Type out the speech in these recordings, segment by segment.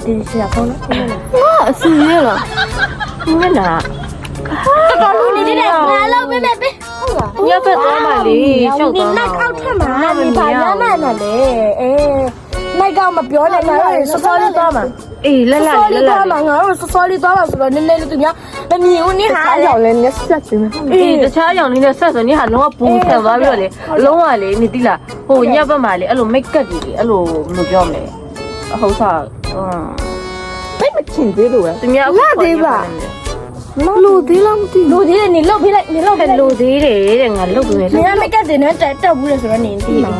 ဒီစီရဖုန်းနော်啊，是耶了，你们哪？ တော်တော်လေးနေတဲ့ငါလောက်ပဲပဲဟုတ်လား 你要不要多买哩？就 ဒီ 多 နိုင်အော 买 က်。ထွက်မှာဒီဘာရမ်းမှန်းနဲ့လေနိုင်ကောင်မပြောနဲ့ငါတို့စောစောလေးသွားမှာ 哎，来 စောစော 来 လေး 来 သွားမှာ 来。 ငါတို့စောစောလေးသွားမှာဆိုတော့နည်းနည်းလေးသူများမမြင်ဘူးနေဟာလေ 人家下去没？哎，这家养你的啥子？你还弄个布才挖不了嘞？弄完嘞，你对啦。哦，你要不买嘞？哎，没个的，哎，没标没。好啥？嗯。哎，没听对路哎。对面。那对吧？ လူသေးလားမသိလူသေးတယ်နေလောက်ဖိလိုက်နေလောက်ဖိလိုက် 路对嘞，人家路对 နေ 嘞。 ရမကတဲ့နဲ့တက်ဘူးလေဆိုတော့နေသိမှာ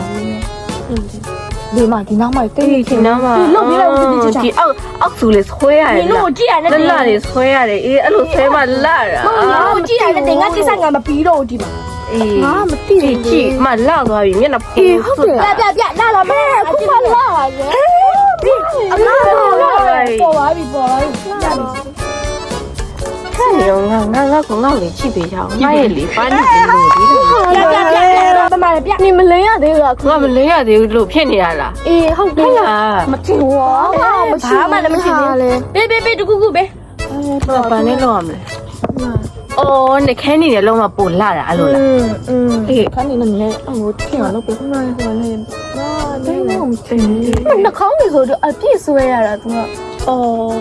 ဒီမှာဒီနောက်မှာတိတ် 哎，听到吗？ဒီအောက်စုလေးဆွဲရတယ် နေလို့ကြည့်ရတယ် လက်လာလေးဆွဲရတယ်အေးအဲ့လိုဆွဲမှလာတာ ဟုတ်ကြည့်ရတယ်တင်ကကိစ္စငါမပြီးတော့ဒီမှာ အေးငါမသိဘူးကြည့်မလာသွားပြီမျက်နှာဖုံးဆွတ် ပြလာလာမဲခုမှလာလေအလားပေါ်ပါပြီပေါ်ပါပြီလာပြီ 看你ငါကငါ့လေးကြည့်ပေးကြအောင်ငါရဲ့လေးပါနေတယ်လို့ဒီလို ပြမမပြနေမလင်းရသေးဘူးလား ငါမလဲရသေးဘူးလို့ဖြစ်နေရလား အေးဟုတ်တယ် လား မထင်ဘူးဘာမှလည်းမထင်ဘူးဘေးတကူကူဘေး ဘာနဲ့လောက်ရမလဲအော်နှခဲနေတယ်လုံးဝပိုလာတာအဲ့လိုလားအေး ခန်းနေနဲ့အမိုးထင်အောင်လုပ်ပေးမှဟိုလည်းတင်းနေအောင်တင်နှခေါင်းနေဆိုတော့အပြည့်ဆွဲရတာသူကအော်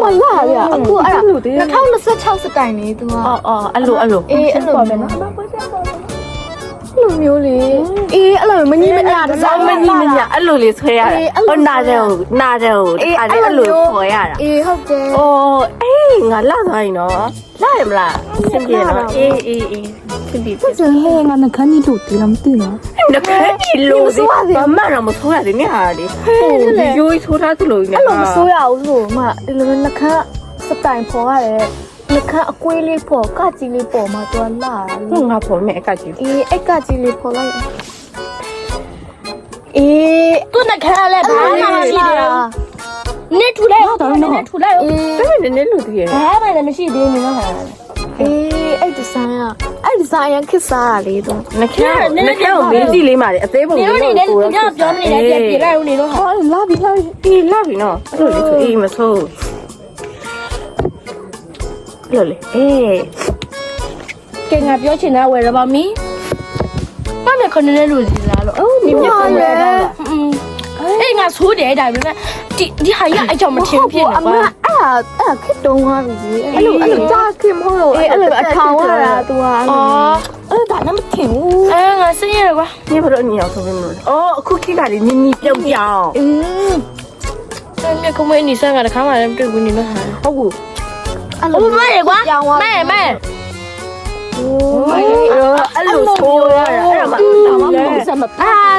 မလာရအခုအဲ့ဒါ2026စတိုင်နေသူက အော်အဲ့လို အေးအဲ့လိုပဲနော်လူမျိုးလေးအေးအဲ့လိုမညီမညာတစား မညီမညာအဲ့လိုလေးဆွဲရတာဟိုနာတယ်အဲ့လိုဆွဲရတာ အေးဟုတ်တယ် อ๋อเอ้ยงาล่าသွားရင်เนาะล่าရမလားစင်ပြေเนาะအေးစင်ပြေ ကျန်ဟဲငါနှခမ်းကြီးတို့ဒီလားမသိနော် နခဲဒီလိုစီဘာမှတော့မဆိုးရတယ်မြဟာလေဟိုဒီရိုးဆိုးထားသလိုကြီး အဲ့လိုမဆိုးရဘူးဆိုမှဒီလိုနှခမ်းစတိုင်ပေါ်ရတယ်နှခမ်းအကွေးလေးပေါ်ကကြီးလေးပေါ်မှာသူကလာ ဟိုငါပေါ်မဲ့အကကြီး အေးအဲ့ကကြီးလေးပေါ်လိုက်အေးသူနှခမ်းလည်းဘာမှမရှိတယ်နေထူလိုက်နေထူလိုက်အေး ဒါပေမဲ့နည်းနည်းလို့တည်းရဲ့ ဘာမှလည်းမရှိသေးဘူးနော်ဟာအေးအဲ့ဒီဇိုင်းอ่ะအဲ့ဒီဇိုင်းရခစ်စားရလေတော့ နခဲကိုမင်းကြည့်လေးပါလေအသေးပုံလေး နေနေသူများပြောနေတယ်ပြလိုက်ဦးနေတော့ဟာလာပြီ အေးလာပြီเนาะအဲ့လိုလေးဆိုအေးမဆိုးလို့လေအေး ကဲငါပြောချင်တာဝယ်ရပါမီဘာနဲ့ခဏနဲ့လူစီလာလို့အော်နေမြတ်ဝယ်တာအေးငါဆိုးတယ်ဒါပေမဲ့ဒီဟာရအကြောင်းမထင်ဖြစ်နေကွာအဲ့ခစ်တုံးသွားပြီအဲ့လိုကြားခင်မဟုတ်လို့အဲ့လိုအထောင်ရတာ तू อ่ะအဲ့ဒါလည်းမထင်ဘူးငါစင်းရကွာ 你不知道你要说什么了？哦，酷奇咖喱，你表表。အဲ့ခုမင်းနေဆန်းကတခါမှလည်းမတွေ့ဘူးနေတော့ဟာ 好不？ အဲ့လိုမဲကွာမဲ 哎呦，错呀！哎呀妈，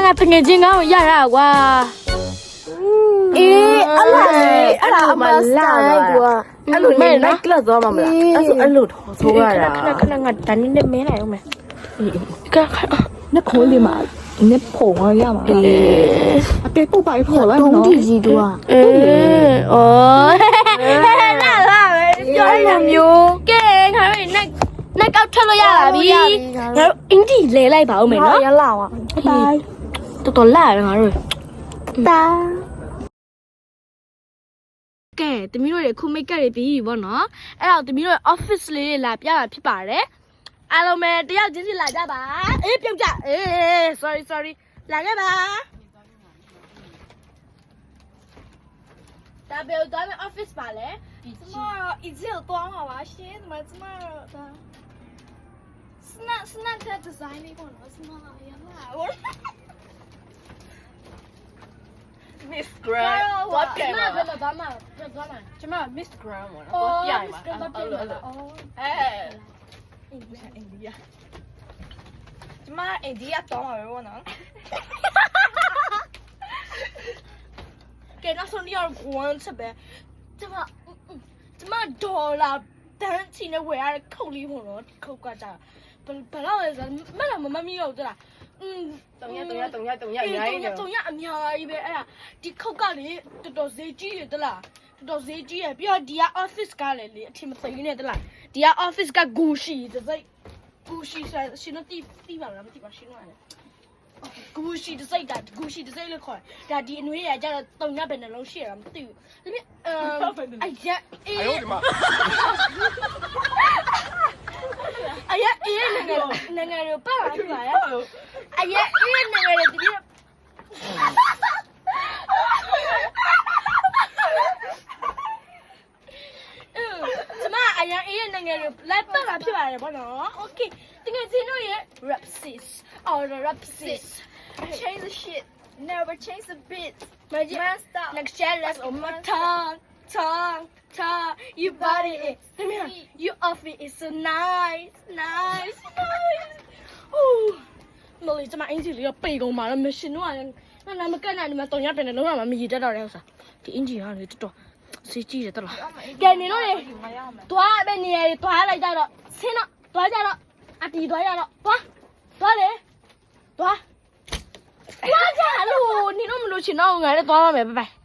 ငါဖငယ်ချင်းကောင်းရတာကွာအေးအဲ့ဒါအမလာကွာ 哎呦，你那个做嘛没啦？哎呦，错呀！ခဏငါတန်းနေမဲလိုက်အောင်မယ်ကခ 那可以嘛？你捧啊呀嘛？啊，别不白捧了， တုံး 喏 တီကြီးတို့อ่ะအေးဩလာလာပဲပြောရမျိုးကဲခါရနဲ့ကောက်ထွက်လို့ရပါပြီငါတို့အင်တီလဲလိုက်ပါဦးမယ်နော်ရလာอ่ะတော်တော်လာတယ်ငါတို့တာကဲတမီးတို့တွေခုမိတ်ကပ်တွေပြီးပြီဗောနော်အဲ့တော့တမီးတို့ office လေးတွေလာပြတာဖြစ်ပါတယ်အားလုံးပဲတယောက်ချင်းစီလာကြပါအေးပြုတ်ကြအေး sorry လာခဲ့ပါဒါဘယ်တော့ office ပါလဲ怎么已经有多好玩些？怎么这么的？是那个 design 那个是吗？呀妈，我 Miss Grant，我改那嘛？怎么办嘛？这干嘛？什么 Miss Grant 我哦改嘛？ ，Miss Grant 变了哦。哎，印第安。怎么印第安多好玩我呢？给那时候你要玩这边，怎么多了？但是现在为啥扣离婚了？扣挂账，本来是没那么没有的啦。等一下，总呀，唔好啊，因为哎呀，啲扣架里多税基的啦，多税基啊，比如啲啊 office 架里，听唔听呢的啦？啲啊 office 架故事就是故事是那地方啦，地方新来的。ဂူရှိတစ်စိတ်ဂူရှိတစ်စိတ်လို့ခေါ်တယ်ဒါဒီအနွေးရကြတော့တုံညပဲနှလုံးရှိရတာမသိဘူးဒါပြအရက်အေးအရက်အေးနိုင်ငံတွေပတ်လာပြီပါရအရက်အေးနိုင်ငံတွေတကယ်ကျမအရင်အေးနိုင်ငံတွေလိုက်ပတ်လာဖြစ်ပါတယ်ဗောနော်โอเคတကယ်ချင်းတို့ရဲ့ rapsis or rapsis Change the shit. Never change the beat. magic Man, stop. next jealous of my tongue you body it you off it is so nice ooh မလို့ကျမအင်ဂျီလေးကပိတ်ကုန်ပါတော့မရှင်တော့နာမကန့်နိုင်ဒီမှာတုံရပြန်တယ်လုံးဝမမြည်တတ်တော့တဲ့ဥစ္စာဒီအင်ဂျီကလေတော်တော်စေးကြည့်တယ်တော်လားကဲနေတော့လေသွားပဲနေရသွားလိုက်ကြတော့ဆင်းတော့သွားကြတော့အတီသွားရတော့သွားလေသွားကြလို့နေတော့မလို့ရှင်တော့ငါလည်းသွားရမယ်拜拜